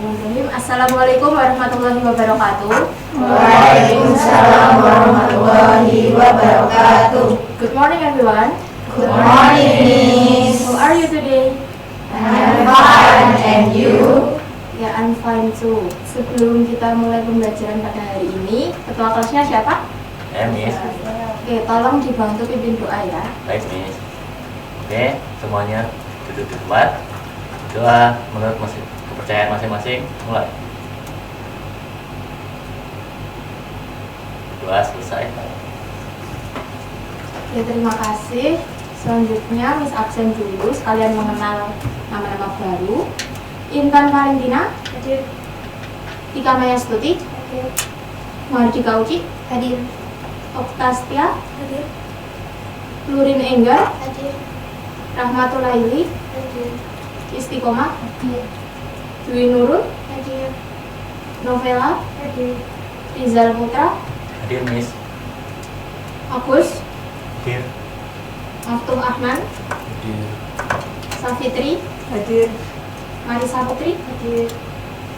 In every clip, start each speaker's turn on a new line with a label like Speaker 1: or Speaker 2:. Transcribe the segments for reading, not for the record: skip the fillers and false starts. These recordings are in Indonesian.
Speaker 1: Bismillahirrahmanirrahim. Assalamualaikum warahmatullahi wabarakatuh.
Speaker 2: Waalaikumsalam warahmatullahi wabarakatuh.
Speaker 1: Good morning everyone.
Speaker 2: Good morning, Miss.
Speaker 1: How are you today?
Speaker 2: I'm fine, and you?
Speaker 1: Ya, I'm fine too. Sebelum kita mulai pembelajaran pada hari ini, ketua kelasnya siapa?
Speaker 3: Miss.
Speaker 1: Oke, tolong dibantu pimpin doa ya.
Speaker 3: Baik, Miss. Oke, semuanya duduk di tempat. Doa menurut kepercayaan masing-masing. Mulai. Doa selesai.
Speaker 1: Ya, terima kasih. Selanjutnya Miss absen dulu, sekalian mengenal nama-nama baru. Intan Valentina,
Speaker 4: Hadir.
Speaker 1: Tika Maya Stuti,
Speaker 4: Hadir.
Speaker 1: Mardika Uci,
Speaker 4: Hadir.
Speaker 1: Oktastia,
Speaker 4: Hadir.
Speaker 1: Lurin Enggar,
Speaker 4: Hadir.
Speaker 1: Rahmatul Laili,
Speaker 4: Hadir.
Speaker 1: Istiqomah,
Speaker 4: Hadir.
Speaker 1: Dwi Nurul,
Speaker 4: Hadir.
Speaker 1: Novela,
Speaker 4: Hadir.
Speaker 1: Rizal Putra,
Speaker 3: Hadir, Miss.
Speaker 1: Agus,
Speaker 3: Hadir.
Speaker 1: Maftuh Ahman,
Speaker 3: Hadir.
Speaker 1: Safitri,
Speaker 4: Hadir.
Speaker 1: Marisa Putri.
Speaker 4: Hadir.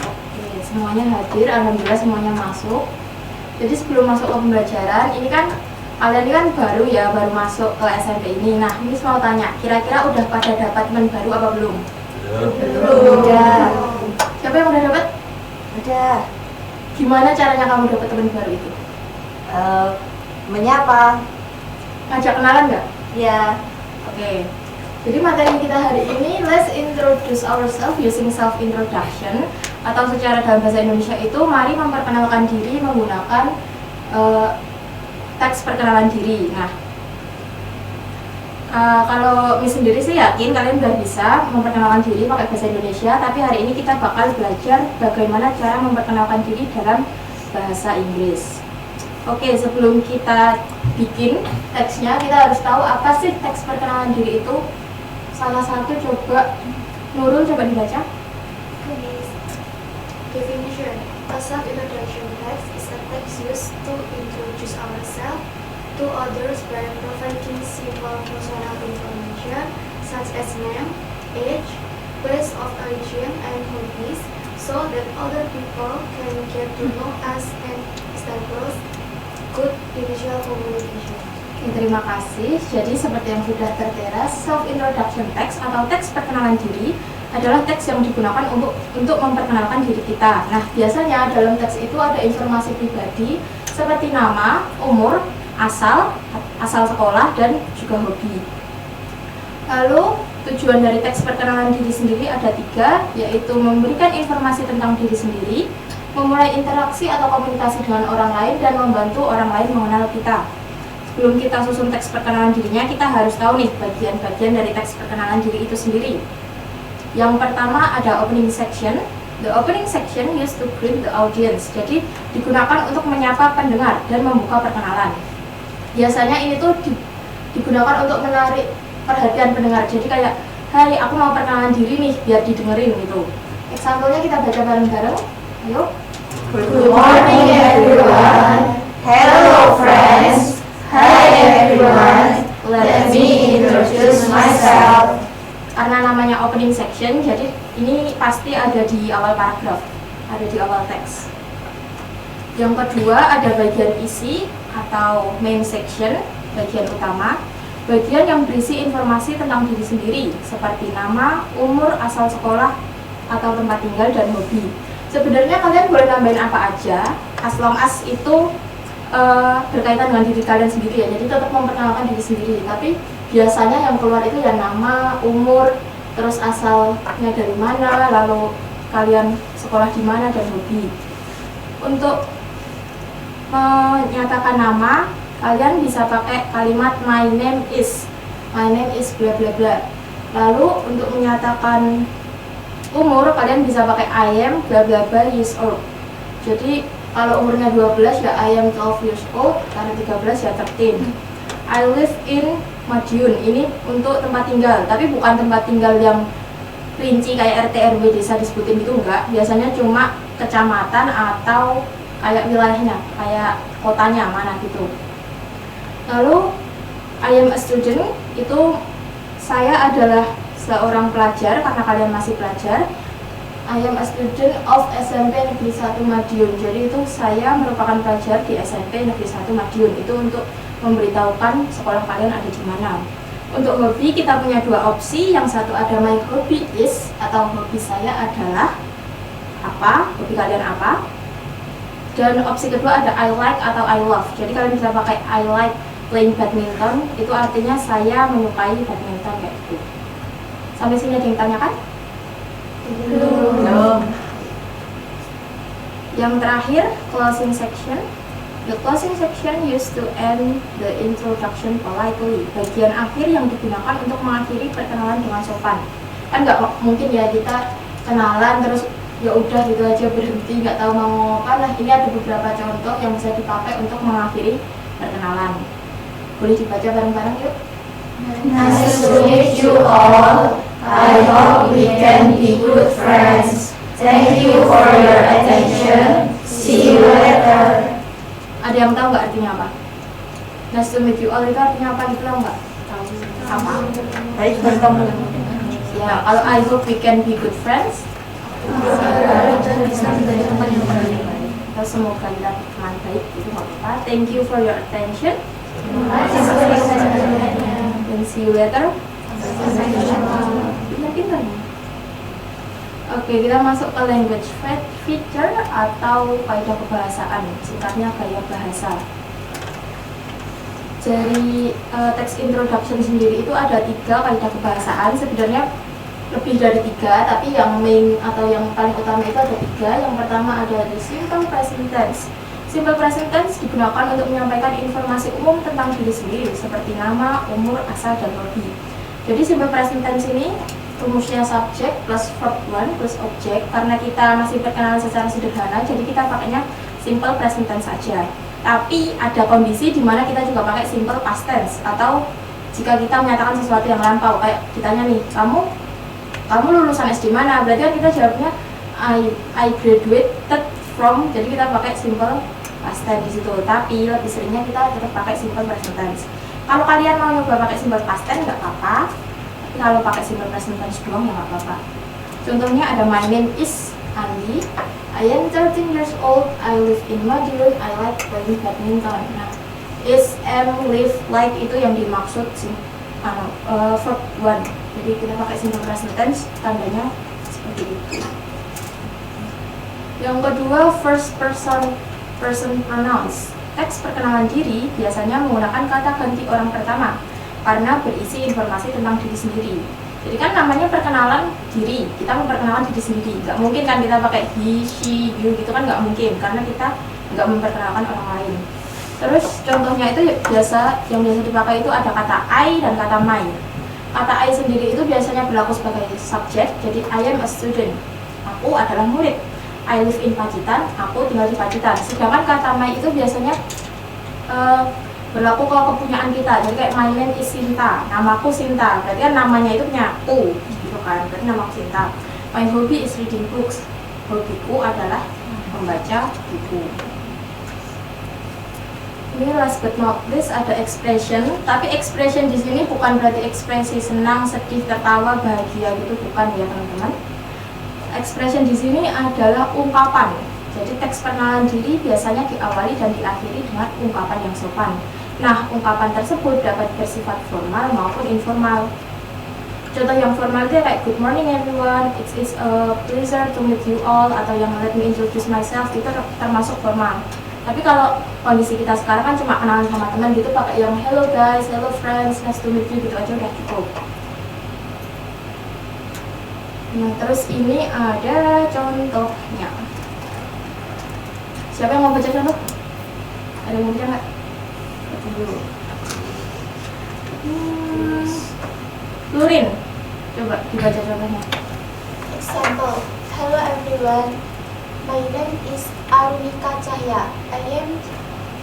Speaker 1: Oke, semuanya hadir, alhamdulillah semuanya masuk. Jadi sebelum masuk ke pembelajaran, ini kan kalian ini kan baru ya, baru masuk ke SMP ini. Nah, Miss mau tanya, kira-kira udah pada dapat teman baru apa belum?
Speaker 3: Belum.
Speaker 4: Udah.
Speaker 1: Siapa yang udah dapat?
Speaker 4: Udah.
Speaker 1: Gimana caranya kamu dapat teman baru itu?
Speaker 4: Menyapa.
Speaker 1: Ngajak kenalan nggak?
Speaker 4: Ya.
Speaker 1: Oke. Jadi materi kita hari ini, let's introduce ourselves using self introduction, atau secara dalam bahasa Indonesia itu mari memperkenalkan diri menggunakan teks perkenalan diri. Nah, kalau Miss sendiri sih yakin kalian udah bisa memperkenalkan diri pakai bahasa Indonesia, tapi hari ini kita bakal belajar bagaimana cara memperkenalkan diri dalam bahasa Inggris. Oke, sebelum kita bikin teksnya, kita harus tahu apa sih teks perkenalan diri itu. Salah satu coba Nurul coba dibaca.
Speaker 5: Definition: a self-introduction text is a text used to introduce ourselves to others by providing simple personal information such as name, age, place of origin, and hobbies, so that other people can get to know us and establish good initial communication.
Speaker 1: Oke, terima kasih. Jadi seperti yang sudah tertera, self introduction text atau teks perkenalan diri adalah teks yang digunakan untuk memperkenalkan diri kita. Nah, biasanya dalam teks itu ada informasi pribadi seperti nama, umur, asal sekolah, dan juga hobi. Lalu tujuan dari teks perkenalan diri sendiri ada 3, yaitu memberikan informasi tentang diri sendiri, memulai interaksi atau komunikasi dengan orang lain, dan membantu orang lain mengenal kita. Sebelum kita susun teks perkenalan dirinya, kita harus tahu nih bagian-bagian dari teks perkenalan diri itu sendiri. Yang pertama ada opening section. The opening section used to greet the audience. Jadi digunakan untuk menyapa pendengar dan membuka perkenalan. Biasanya ini tuh digunakan untuk menarik perhatian pendengar. Jadi kayak, hai, aku mau perkenalan diri nih, biar didengerin gitu. Example-nya kita baca bareng-bareng. Ayo.
Speaker 2: Good morning, everyone. Hello, friends. Hi, everyone. Let me introduce myself.
Speaker 1: Karena namanya opening section, jadi ini pasti ada di awal paragraf, ada di awal teks. Yang kedua ada bagian isi atau main section, bagian utama, bagian yang berisi informasi tentang diri sendiri seperti nama, umur, asal sekolah, atau tempat tinggal, dan hobi. Sebenarnya kalian boleh nambahin apa aja, as long as itu berkaitan dengan diri kalian sendiri ya, jadi tetap memperkenalkan diri sendiri. Tapi biasanya yang keluar itu ya nama, umur, terus asalnya dari mana, lalu kalian sekolah di mana, dan hobi. Untuk menyatakan nama, kalian bisa pakai kalimat my name is bla bla bla. Lalu untuk menyatakan umur, kalian bisa pakai I am bla bla bla years old. Jadi kalau umurnya 12 ya I am 12 years old, karena 13 ya 13. I live in Madiun, ini untuk tempat tinggal, tapi bukan tempat tinggal yang rinci kayak RT RW desa disebutin itu enggak. Biasanya cuma kecamatan atau kayak wilayahnya, kayak kotanya mana gitu. Lalu I am a student, itu saya adalah seorang pelajar karena kalian masih pelajar. I am a student of SMP Negeri 1 Madiun. Jadi itu saya merupakan pelajar di SMP Negeri 1 Madiun. Itu untuk memberitahukan sekolah kalian ada di mana. Untuk hobi kita punya dua opsi. Yang satu ada my hobby is, atau hobi saya adalah apa, hobi kalian apa. Dan opsi kedua ada I like atau I love. Jadi kalian bisa pakai I like playing badminton, itu artinya saya menyukai badminton kayak gitu. Sampai sini ada yang tanyakan? Belum. Yang terakhir, closing section. The closing section used to end the introduction politely. Bagian akhir yang digunakan untuk mengakhiri perkenalan dengan sopan. Kan nggak mungkin ya kita kenalan terus ya udah gitu aja berhenti nggak tahu mau ngomong apa. Nah, ini ada beberapa contoh yang bisa dipakai untuk mengakhiri perkenalan. Boleh dibaca bareng-bareng yuk.
Speaker 2: Nice to meet you all. I hope we can be good friends. Thank you for your attention. See you later.
Speaker 1: Ada yang tahu nggak artinya apa? Nice to meet you all itu artinya apa gitu, tahu nggak? Tahu. Sama.
Speaker 2: Baik bertemu.
Speaker 1: Ya, kalau I hope we can be good friends.
Speaker 5: Bisa menjadi teman yang baik.
Speaker 1: Atau semoga kita teman baik, itu nggak apa-apa. Thank you for your attention. And see you later. Pintar-pintar ya. Oke, kita masuk ke language feature atau kaidah kebahasaan, singkatnya gaya bahasa. Dari teks introduction sendiri itu ada 3 kaidah kebahasaan. Sebenarnya lebih dari 3, tapi yang main atau yang paling utama itu ada 3. Yang pertama ada the simple present tense. Simple present tense digunakan untuk menyampaikan informasi umum tentang diri sendiri seperti nama, umur, asal, dan hobi. Jadi simple present tense ini rumusnya subject plus verb 1 plus object. Karena kita masih perkenalan secara sederhana, jadi kita pakainya simple present tense saja. Tapi ada kondisi di mana kita juga pakai simple past tense, atau jika kita menyatakan sesuatu yang lampau, kayak ditanya nih, kamu lulusan SD mana? Berarti kan kita jawabnya I graduated from. Jadi kita pakai simple past tense di situ. Tapi lebih seringnya kita tetap pakai simple present tense. Kalau kalian mau nyoba pakai simple past tense nggak apa-apa. Tapi kalau pakai simple present tense doang ya nggak apa-apa. Contohnya ada my name is Andi. I am 13 years old. I live in Madiun. I like playing badminton. Nah, is, am, live, like itu yang dimaksud sih. Verb 1. Jadi kita pakai simple present tense, tandanya seperti itu. Yang kedua, first person pronouns. Teks perkenalan diri biasanya menggunakan kata ganti orang pertama karena berisi informasi tentang diri sendiri. Jadi kan namanya perkenalan diri, kita memperkenalkan diri sendiri. Nggak mungkin kan kita pakai he, she, you gitu kan, nggak mungkin karena kita nggak memperkenalkan orang lain. Terus contohnya itu yang biasa dipakai itu ada kata I dan kata my. Kata I sendiri itu biasanya berlaku sebagai subjek, jadi I am a student, aku adalah murid. I live in Pacitan, aku tinggal di Pacitan. Sedangkan kata my itu biasanya berlaku ke kepunyaan kita, jadi kayak my name is Sinta, namaku Sinta, berarti kan namanya itu punya aku gitu kan, berarti namaku Sinta. My hobby is reading books, hobiku adalah membaca buku. Ini last but not least ada expression, tapi expression di sini bukan berarti ekspresi senang, sedih, tertawa, bahagia gitu, bukan ya teman-teman. Expression di sini adalah ungkapan. Jadi teks perkenalan diri biasanya diawali dan diakhiri dengan ungkapan yang sopan. Nah, ungkapan tersebut dapat bersifat formal maupun informal. Contoh yang formal itu kayak good morning everyone, it is a pleasure to meet you all, atau yang let me introduce myself, itu termasuk formal. Tapi kalau kondisi kita sekarang kan cuma kenalan sama teman gitu, pakai yang hello guys, hello friends, nice to meet you gitu aja udah cukup. Nah, terus ini ada contohnya. Siapa yang mau baca contoh? Ada yang mau baca nggak? Lurin, coba dibaca contohnya.
Speaker 5: Example. Hello everyone. My name is Arunika Cahya. I am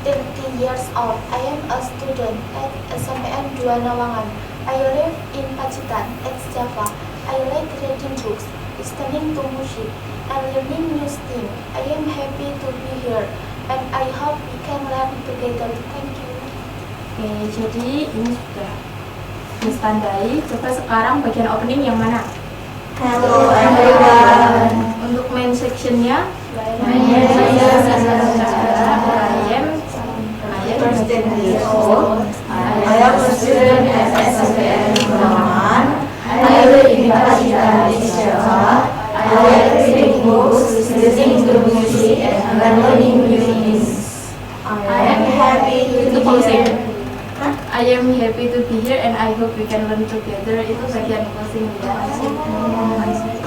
Speaker 5: 30 years old. I am a student at SMPN 2 Nawangan. I live in Pacitan, ex Java. I like reading books, listening to music, and learning new things. I am happy to be here, and I hope we can learn together. Thank you.
Speaker 1: Oke, jadi ini sudah ditandai. Coba sekarang bagian opening yang mana?
Speaker 2: Hello everyone.
Speaker 1: sectionnya
Speaker 2: My name is
Speaker 1: I am
Speaker 2: 13 years old. I am a student at SMPN Kembangan. I live in Pakistan, Jakarta. I like reading books, listening to music, and learning new things. I am happy to be here.
Speaker 1: I am happy to be here and I hope we can learn together. Itu bagian closing ya.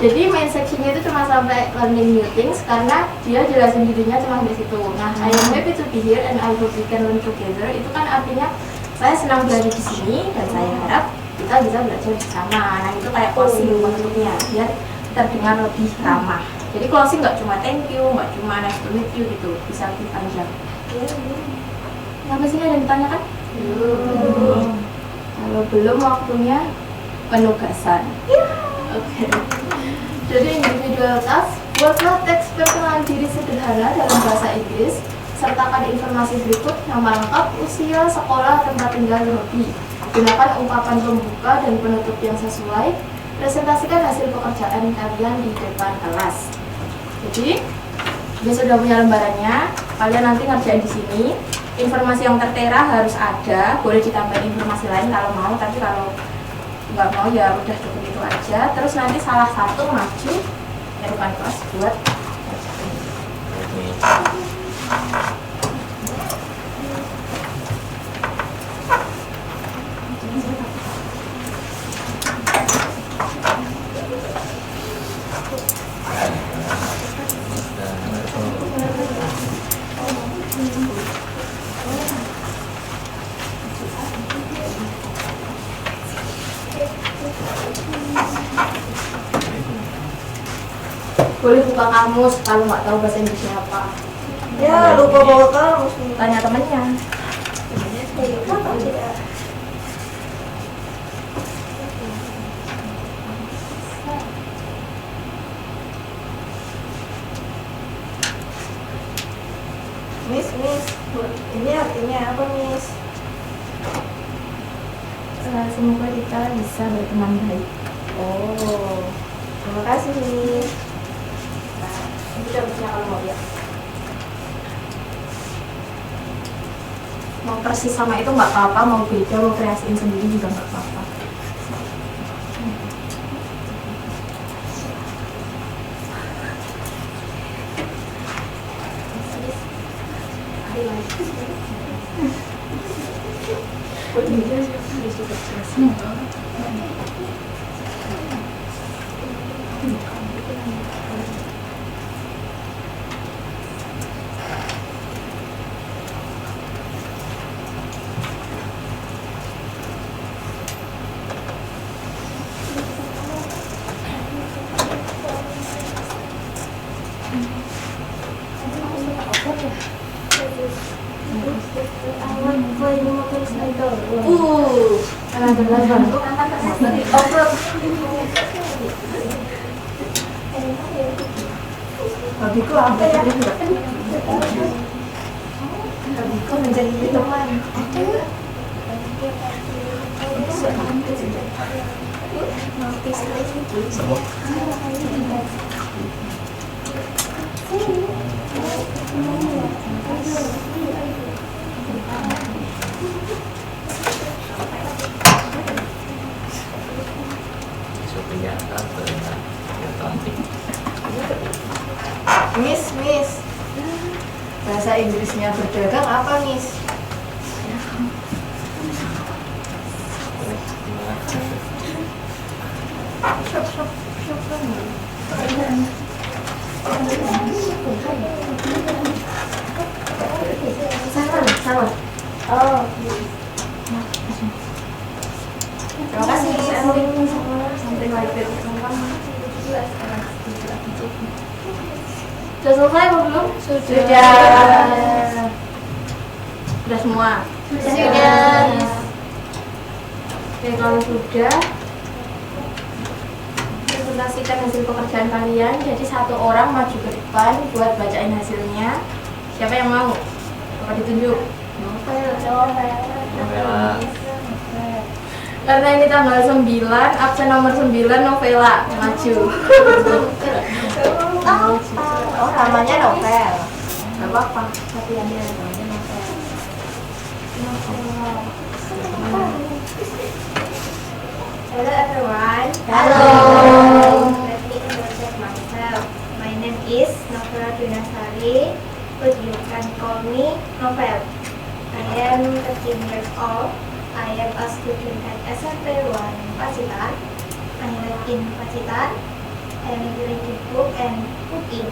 Speaker 1: Jadi main sectionnya itu cuma sampai learning new things karena dia jelasin dirinya cuma di situ. Nah, I am happy to be here and I hope we can learn together. Itu kan artinya saya senang belajar di sini dan saya harap kita bisa belajar bersama. Nah, itu kayak closing maksudnya biar terdengar lebih ramah. Jadi closing nggak cuma thank you, nggak cuma nice to meet you gitu, bisa lebih panjang. Apa sih ada yang ditanyakan? Kalau belum waktunya penugasan. Oke. Jadi individual task, buatlah teks perkenalan diri sederhana dalam bahasa Inggris. Sertakan informasi berikut: nama lengkap, usia, sekolah, tempat tinggal, hobi. Gunakan ungkapan pembuka dan penutup yang sesuai. Presentasikan hasil pekerjaan kalian di depan kelas. Jadi, dia sudah punya lembarannya. Kalian nanti ngerjain di sini. Informasi yang tertera harus ada, boleh ditambahin informasi lain kalau mau, tapi kalau nggak mau ya udah cukup itu aja. Terus nanti salah satu maju ke depan kelas buat boleh buka kamus kalau nggak tahu bahasa Inggrisnya apa.
Speaker 2: Ya, lupa bawa kamus.
Speaker 1: Tanya temennya.
Speaker 2: Miss, ini artinya apa, Miss?
Speaker 1: Semoga kita bisa berteman baik.
Speaker 2: Oh, terima kasih, Miss.
Speaker 1: Itu dapetnya kalau mau ya. Mau persis sama itu nggak apa-apa, mau beda, mau kreasiin sendiri juga nggak apa-apa.
Speaker 2: Bagiku apa ya? Bagiku menjadi teman. Miss, bahasa Inggrisnya berdagang apa, Miss?
Speaker 1: Sama.
Speaker 2: Oh,
Speaker 1: Terima kasih. Sampai lagi. Sudah selesai atau belum? Sudah semua?
Speaker 2: Sudah.
Speaker 1: Oke, kalau sudah, presentasikan hasil pekerjaan kalian. Jadi satu orang maju ke depan buat bacain hasilnya. Siapa yang mau? Apa ditunjuk? Karena ini tanggal 9, absen nomor 9 Novela maju.
Speaker 2: namanya novel.
Speaker 1: Gak apa-apa, latihannya namanya novel.
Speaker 5: Hello everyone.
Speaker 2: Hello.
Speaker 5: Let me introduce myself. My name is Novela Dinasari, but you can call me Novel. I am 13 years old. I am a student at SMP 1 Pacitan. I live in Pacitan. I am reading book and cooking.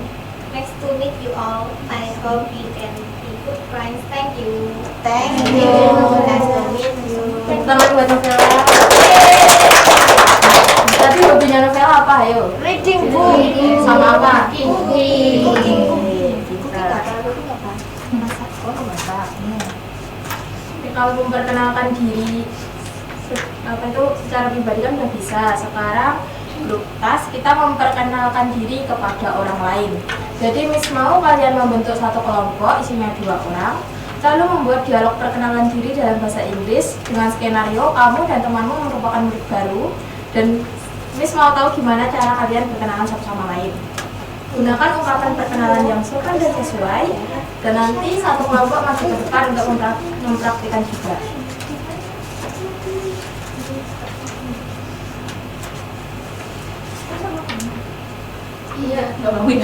Speaker 5: Nice to meet you all. I hope you can be good friends. Thank you.
Speaker 2: Thank you. Nice to meet you.
Speaker 1: Selamat buat Novela. Tadi hobinya Novela apa? Ayo.
Speaker 2: Reading book.
Speaker 1: Sama apa?
Speaker 2: Cooking.
Speaker 1: Kalau memperkenalkan diri apa itu secara pribadi kan udah bisa. Sekarang grup tas kita memperkenalkan diri kepada orang lain. Jadi Miss mau kalian membentuk satu kelompok isinya 2 orang, lalu membuat dialog perkenalan diri dalam bahasa Inggris dengan skenario kamu dan temanmu merupakan murid baru, dan Miss mau tahu gimana cara kalian berkenalan satu sama lain. Gunakan ungkapan perkenalan yang sopan dan sesuai, dan nanti satu kelompok maju ke depan untuk mempraktikkan juga. Iya, nggak bangun.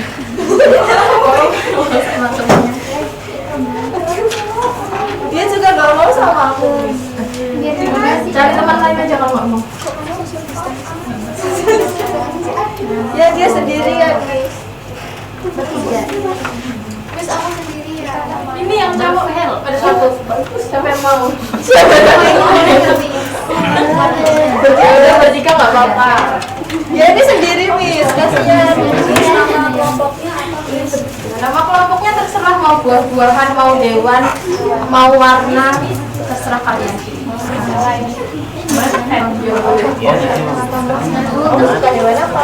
Speaker 2: Dia juga gak mau sama aku.
Speaker 1: Cari teman lain aja kalau nggak mau.
Speaker 2: Ya dia sendirian nih.
Speaker 5: Miss aku sendiri ya.
Speaker 1: Ini yang cowok pada satu. Siapa yang mau? Bertiga nggak apa-apa.
Speaker 2: Ya ini sendiri Miss, kasihan.
Speaker 5: Nama kelompoknya apa?
Speaker 1: Nama kelompoknya terserah, mau buah-buahan, mau hewan, mau warna, terserah kalian.
Speaker 2: Kamu suka hewan apa?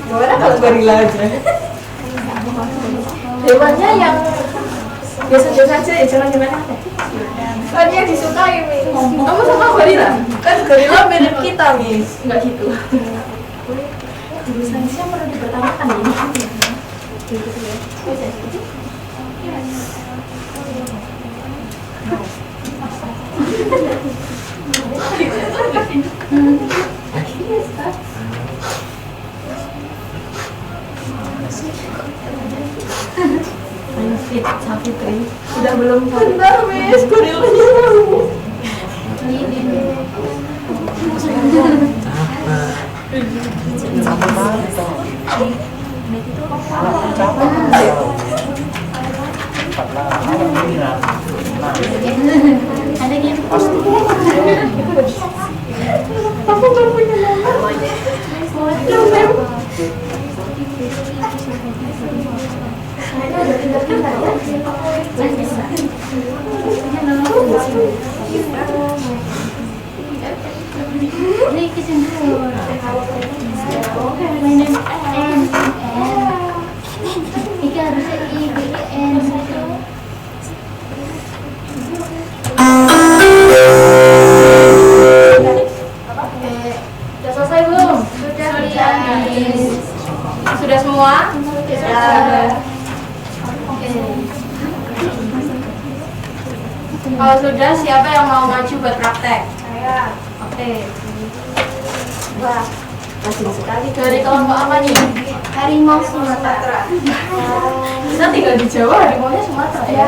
Speaker 2: Gimana kalau gorila aja?
Speaker 1: Hewannya yang biasa-biasa aja ya, jangan gimana.
Speaker 2: Kan yang disukai Miss.
Speaker 1: Kamu suka gorila?
Speaker 2: Kan gorila mirip kita Miss.
Speaker 1: Enggak gitu. Jurusan saya perlu dipertanyakan ini. Safitri, udah belum?
Speaker 2: Bentar Miss, gorilanya mau.
Speaker 1: Ada yang
Speaker 2: Aku gak punya nama.
Speaker 1: Sudah selesai belum? Sudah semua? Kalau sudah, siapa yang mau maju buat praktek?
Speaker 5: Saya.
Speaker 1: Oke.
Speaker 5: Wah,
Speaker 2: Asing sekali.
Speaker 1: Dari kelompok apa nih?
Speaker 5: harimau Sumatera.
Speaker 1: Kita tinggal di Jawa, harimaunya Sumatera ya.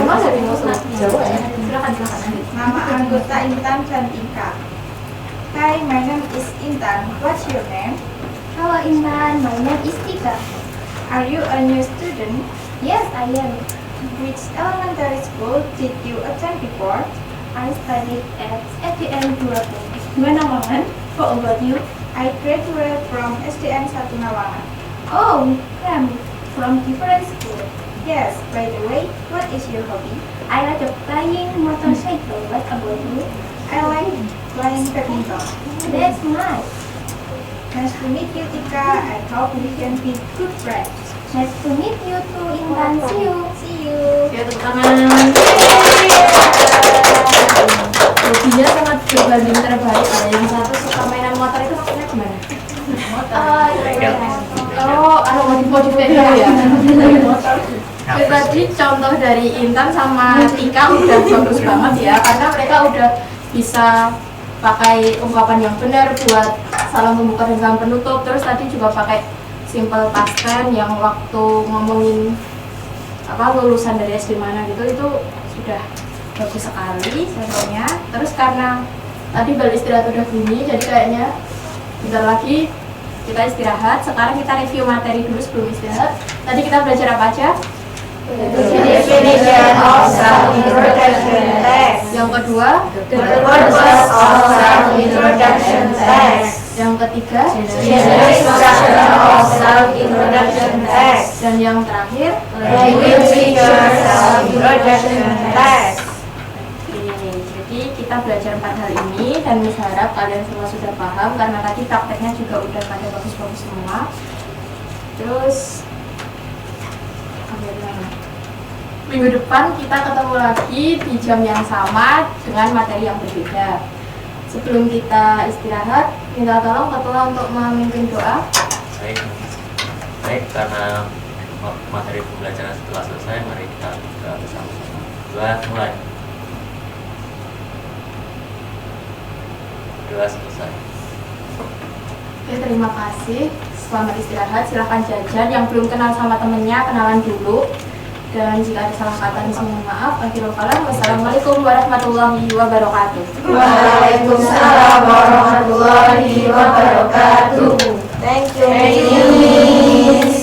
Speaker 1: Memang harimau
Speaker 2: Jawa ya?
Speaker 1: Silakan.
Speaker 4: Nama anggota Intan Cantika. Hi, my name is Intan. What's your name?
Speaker 5: Hello Intan, my name is Tika.
Speaker 4: Are you a new student?
Speaker 5: Yes, I am.
Speaker 4: Which elementary school did you attend before?
Speaker 5: I studied at SDN 2 Nawangan. How about you?
Speaker 4: I graduated from SDN 1 Nawangan.
Speaker 5: Oh, from different school.
Speaker 4: Yes, by the way, what is your hobby?
Speaker 5: I like flying motorcycle. What about you?
Speaker 4: I like playing badminton.
Speaker 5: That's nice.
Speaker 4: Nice to meet you, Tika. I hope we can be good friends.
Speaker 5: Nice to meet you too, Intan. See you.
Speaker 4: See you.
Speaker 1: Ya, tepuk tangan. Hobinya sangat berbanding terbalik. Yang satu suka mainan motor, itu maksudnya gimana?
Speaker 5: Oh,
Speaker 3: Bengkel.
Speaker 1: modifnya ya. Itu tadi contoh dari Intan sama Tika udah bagus banget ya, karena mereka udah bisa pakai ungkapan yang benar buat salam pembuka dan salam penutup. Terus tadi juga pakai simple past tense yang waktu ngomongin lulusan dari SD mana gitu, itu sudah bagus sekali contohnya. Terus karena tadi bal istirahat udah bunyi, jadi kayaknya bentar lagi kita istirahat. Sekarang kita review materi dulu sebelum istirahat. Tadi kita belajar apa aja?
Speaker 2: Definition of self-introduction text.
Speaker 1: Yang kedua,
Speaker 2: The purpose of self-introduction text.
Speaker 1: yang ketiga,
Speaker 2: General structure of self-introduction text.
Speaker 1: dan yang terakhir.
Speaker 2: Language feature self-introduction text.
Speaker 1: Oke, jadi kita belajar 4 hal ini dan saya harap kalian semua sudah paham karena tadi prakteknya juga udah pada bagus-bagus semua. Terus minggu depan kita ketemu lagi di jam yang sama dengan materi yang berbeda. Sebelum kita istirahat, minta tolong ketua untuk memimpin doa.
Speaker 3: Baik, karena materi pembelajaran setelah selesai, mari kita berdoa bersama-sama. Doa mulai. Doa selesai.
Speaker 1: Oke, terima kasih. Selamat istirahat. Silahkan jajan. Yang belum kenal sama temennya, kenalan dulu. Dan jika ada salah kata, mohon maaf. Akhirul kalam. Wassalamualaikum warahmatullahi wabarakatuh.
Speaker 2: Waalaikumsalam warahmatullahi wabarakatuh. Thank you, Miss.